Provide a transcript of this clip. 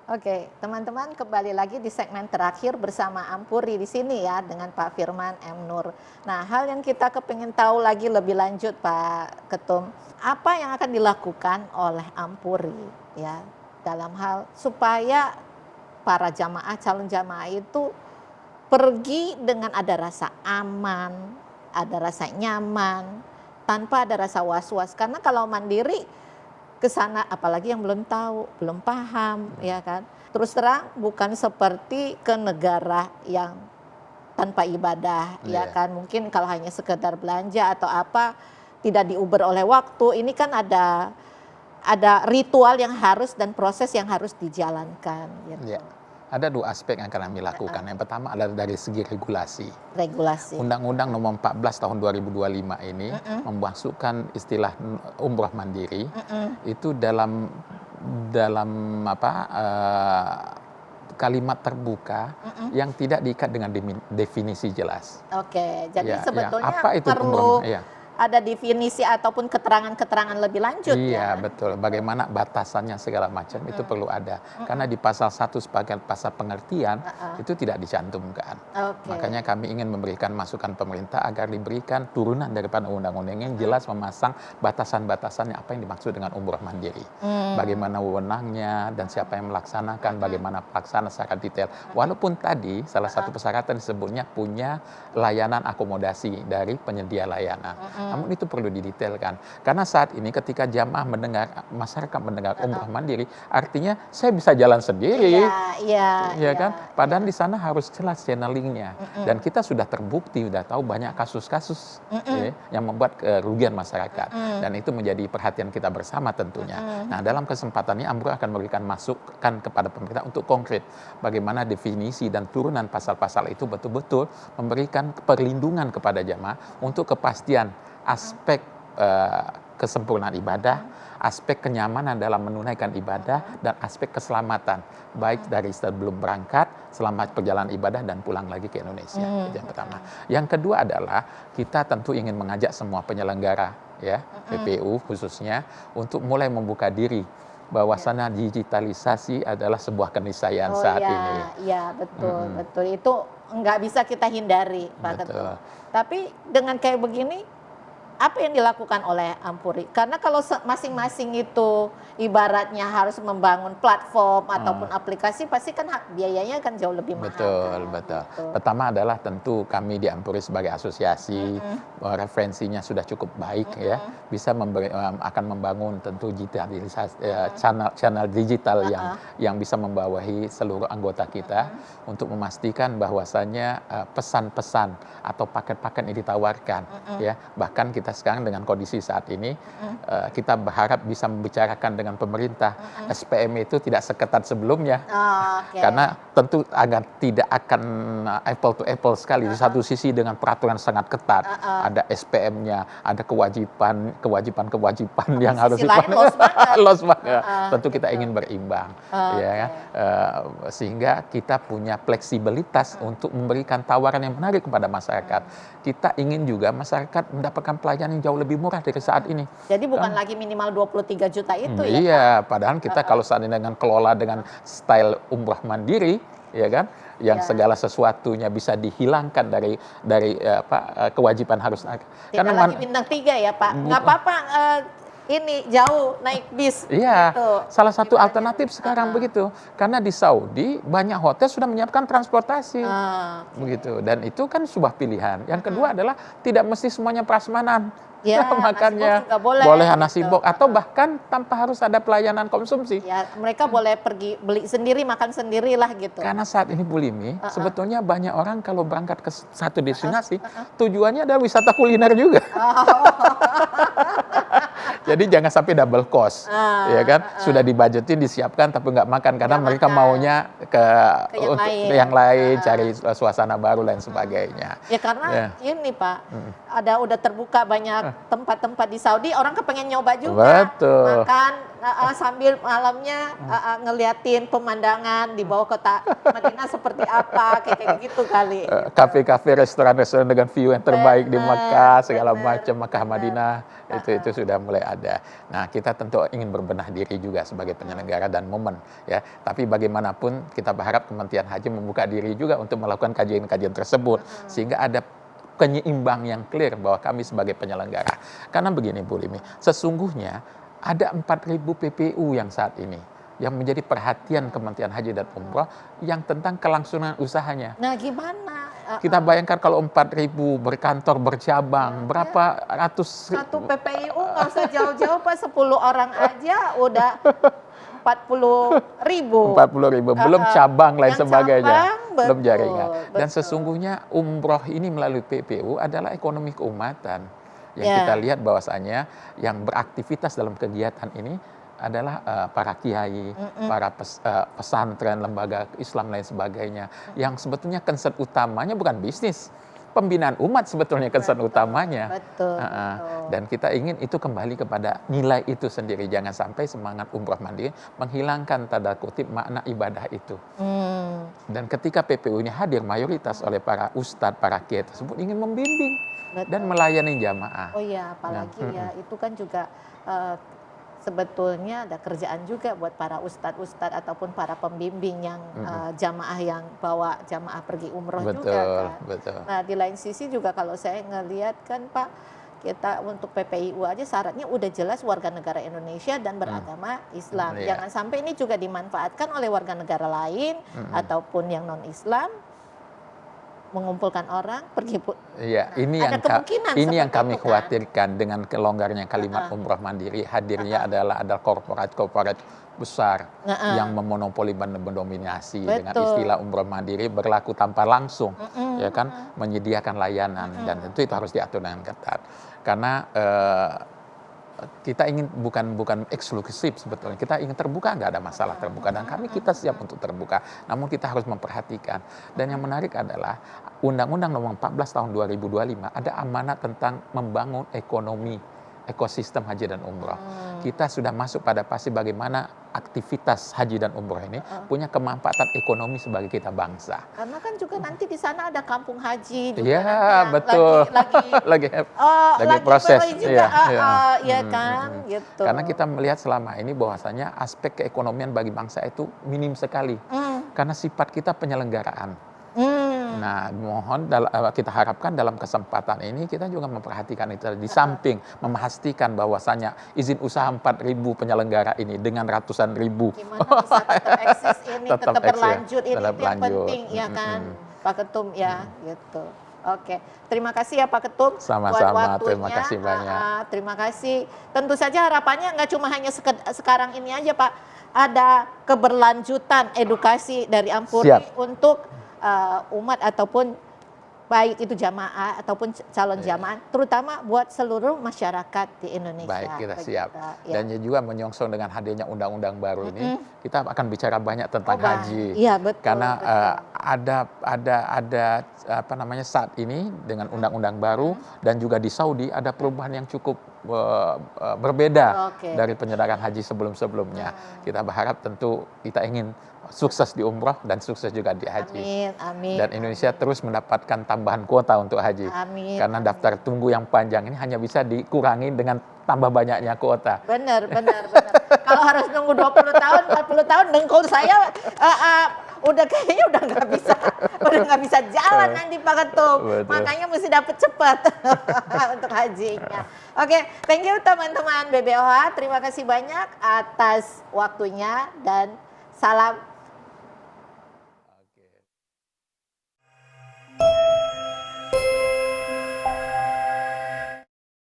Oke, teman-teman kembali lagi di segmen terakhir bersama Ampuri di sini ya dengan Pak Firman M. Nur. Nah, hal yang kita kepingin tahu lagi lebih lanjut Pak Ketum, apa yang akan dilakukan oleh Ampuri ya dalam hal supaya para jamaah calon jamaah itu pergi dengan ada rasa aman, ada rasa nyaman, tanpa ada rasa was-was. Karena kalau mandiri ke sana apalagi yang belum tahu, belum paham, ya kan. Terus terang bukan seperti ke negara yang tanpa ibadah, ya kan. Mungkin kalau hanya sekedar belanja atau apa tidak diuber oleh waktu. Ini kan ada ritual yang harus dan proses yang harus dijalankan gitu. Ada dua aspek yang akan kami lakukan. Yang pertama adalah dari segi regulasi. Regulasi. Undang-Undang nomor 14 tahun 2025 ini memasukkan istilah umroh mandiri itu dalam kalimat terbuka yang tidak diikat dengan definisi jelas. Oke, jadi sebetulnya apa itu perlu umroh? ada definisi ataupun keterangan-keterangan lebih lanjut. Iya, betul. Bagaimana batasannya segala macam itu perlu ada. Karena di pasal 1 sebagai pasal pengertian itu tidak dicantumkan. Makanya kami ingin memberikan masukan pemerintah agar diberikan turunan daripada undang-undang yang jelas memasang batasan-batasannya apa yang dimaksud dengan umroh mandiri. Bagaimana wewenangnya dan siapa yang melaksanakan, bagaimana pelaksanaan secara detail. Walaupun tadi salah satu persyaratan disebutnya punya layanan akomodasi dari penyedia layanan. Namun itu perlu didetailkan. Karena saat ini ketika jamaah mendengar, masyarakat mendengar umroh mandiri, artinya saya bisa jalan sendiri. Iya kan? Padahal di sana harus jelas channelingnya. Dan kita sudah terbukti, sudah tahu banyak kasus-kasus yang membuat kerugian masyarakat. Dan itu menjadi perhatian kita bersama tentunya. Nah, dalam kesempatan ini Amro akan memberikan masukan kepada pemerintah untuk konkret. Bagaimana definisi dan turunan pasal-pasal itu betul-betul memberikan perlindungan kepada jamaah untuk kepastian aspek kesempurnaan ibadah, aspek kenyamanan dalam menunaikan ibadah, dan aspek keselamatan, baik dari sebelum berangkat, selama perjalanan ibadah, dan pulang lagi ke Indonesia. Itu yang pertama. Yang kedua adalah kita tentu ingin mengajak semua penyelenggara, ya, PPU khususnya, untuk mulai membuka diri bahwasannya digitalisasi adalah sebuah keniscayaan saat ini. Iya, betul, betul. Itu nggak bisa kita hindari, Pak Ketua. Tapi dengan kayak begini, apa yang dilakukan oleh Ampuri? Karena kalau masing-masing itu ibaratnya harus membangun platform ataupun aplikasi, pasti kan biayanya kan jauh lebih mahal. Betul. Gitu. Pertama adalah tentu kami di Ampuri sebagai asosiasi, referensinya sudah cukup baik ya, bisa akan membangun tentu digitalisasi channel digital yang bisa membawahi seluruh anggota kita untuk memastikan bahwasannya pesan-pesan atau paket-paket yang ditawarkan ya, bahkan kita sekarang dengan kondisi saat ini kita berharap bisa membicarakan dengan pemerintah SPM itu tidak seketat sebelumnya karena tentu agar tidak akan apple to apple sekali. Di satu sisi dengan peraturan sangat ketat, ada SPM-nya, ada kewajiban yang harus los banget. Tentu kita ingin berimbang ya, sehingga kita punya fleksibilitas untuk memberikan tawaran yang menarik kepada masyarakat. Kita ingin juga masyarakat mendapatkan pelayanan yang jauh lebih murah dari saat ini. Jadi bukan lagi minimal 23 juta itu ya? Iya, padahal kita kalau saat ini dengan kelola dengan style umroh mandiri, ya kan, yang segala sesuatunya bisa dihilangkan dari kewajiban harus. Tidak lagi bintang 3 ya Pak? Nggak apa-apa. Ini jauh naik bis. Iya, gitu. salah satu alternatif sekarang begitu. Karena di Saudi banyak hotel sudah menyiapkan transportasi, begitu. Dan itu kan sebuah pilihan. Yang kedua adalah tidak mesti semuanya prasmanan. Ya, makannya boleh nasi box atau bahkan tanpa harus ada pelayanan konsumsi. Ya, mereka boleh pergi beli sendiri, makan sendirilah gitu. Karena saat ini Bu Limi, sebetulnya banyak orang kalau berangkat ke satu destinasi, tujuannya adalah wisata kuliner juga. Jadi jangan sampai double cost, ya kan? Sudah dibajetin, disiapkan, tapi nggak makan karena mereka maunya ke yang lain, cari suasana baru dan sebagainya. Ya karena ini Pak, udah terbuka banyak tempat-tempat di Saudi, orang kepengen nyoba juga. Betul. Makan sambil malamnya ngeliatin pemandangan di bawah kota Madinah seperti apa, kayak gitu kali. Kafe-kafe, restoran-restoran dengan view yang terbaik di Mekah, segala bener, macam, Mekah, Madinah, itu sudah mulai ada. Nah, kita tentu ingin berbenah diri juga sebagai penyelenggara dan momen, ya. Tapi bagaimanapun kita berharap Kementerian Haji membuka diri juga untuk melakukan kajian-kajian tersebut, sehingga ada penyeimbang yang clear bahwa kami sebagai penyelenggara. Karena begini Bu Limi, sesungguhnya ada 4.000 PPU yang saat ini yang menjadi perhatian Kementerian Haji dan Umroh yang tentang kelangsungan usahanya. Nah, gimana? Kita bayangkan kalau 4.000 berkantor, bercabang, berapa ratus... Satu PPIU nggak usah jauh-jauh Pak, 10 orang aja udah 40.000. 40.000, belum cabang lain sebagainya, cabang, belum betul, jaringan. Dan betul. sesungguhnya umroh ini melalui PPU adalah ekonomi keumatan. Yang kita lihat bahwasanya yang beraktivitas dalam kegiatan ini adalah para kiai, para pesantren, lembaga Islam lain sebagainya. Yang sebetulnya concern utamanya bukan bisnis. Pembinaan umat sebetulnya concern utamanya. Betul. Dan kita ingin itu kembali kepada nilai itu sendiri. Jangan sampai semangat umroh mandiri menghilangkan tanda kutip makna ibadah itu. Dan ketika PPU ini hadir mayoritas oleh para ustadz, para kiai tersebut ingin membimbing dan melayani jamaah. Oh iya, apalagi ya itu kan juga sebetulnya ada kerjaan juga buat para ustadz-ustadz ataupun para pembimbing yang jamaah yang bawa jamaah pergi umroh juga kan. Betul. Nah di lain sisi juga kalau saya ngelihat kan Pak, kita untuk PPIU aja syaratnya udah jelas warga negara Indonesia dan beragama Islam. Jangan sampai ini juga dimanfaatkan oleh warga negara lain ataupun yang non-Islam mengumpulkan orang pergi. Iya, ini yang kami khawatirkan dengan kelonggarnya kalimat umroh mandiri. Hadirnya adalah korporat besar yang memonopoli dan mendominasi dengan istilah umroh mandiri berlaku tanpa langsung, ya kan, menyediakan layanan dan tentu itu harus diatur dengan ketat. Karena kita ingin bukan eksklusif sebetulnya, kita ingin terbuka, nggak ada masalah terbuka, dan kita siap untuk terbuka, namun kita harus memperhatikan. Dan yang menarik adalah Undang-Undang Nomor 14 Tahun 2025 ada amanat tentang membangun ekosistem haji dan umroh. Kita sudah masuk pada fase bagaimana aktivitas haji dan umroh ini punya kemanfaatan ekonomi sebagai kita bangsa. Karena kan juga nanti di sana ada kampung haji juga. Iya, betul. Lagi proses. Juga, ya kan, gitu. Karena kita melihat selama ini bahwasanya aspek keekonomian bagi bangsa itu minim sekali. Karena sifat kita penyelenggaraan. Nah, mohon kita harapkan dalam kesempatan ini kita juga memperhatikan itu di samping memastikan bahwasanya izin usaha 4.000 penyelenggara ini dengan ratusan ribu. Gimana bisa tetap eksis ini, tetap berlanjut, ini yang penting ya kan, Pak Ketum ya, gitu. Oke, terima kasih ya Pak Ketum. Sama-sama, terima kasih banyak. Terima kasih. Tentu saja harapannya nggak cuma hanya sekarang ini aja Pak, ada keberlanjutan edukasi dari Ampuri untuk umat ataupun baik itu jamaah ataupun calon jamaah, terutama buat seluruh masyarakat di Indonesia. Baik, kita siap. Dan juga menyongsong dengan hadirnya undang-undang baru ini, kita akan bicara banyak tentang haji. Iya, betul. Karena ada saat ini dengan undang-undang baru dan juga di Saudi ada perubahan yang cukup berbeda dari penyelenggaraan haji sebelum-sebelumnya. Kita berharap tentu kita ingin sukses di umroh dan sukses juga di haji. Amin. Dan Indonesia terus mendapatkan tambahan kuota untuk haji. Karena daftar tunggu yang panjang ini hanya bisa dikurangi dengan tambah banyaknya kuota. Benar. Kalau harus nunggu 20 tahun, 40 tahun, dengkul saya udah kayaknya udah nggak bisa jalan nanti Pak Ketum. Makanya mesti dapat cepat untuk hajinya. Oke, thank you teman-teman BBOH. Terima kasih banyak atas waktunya dan salam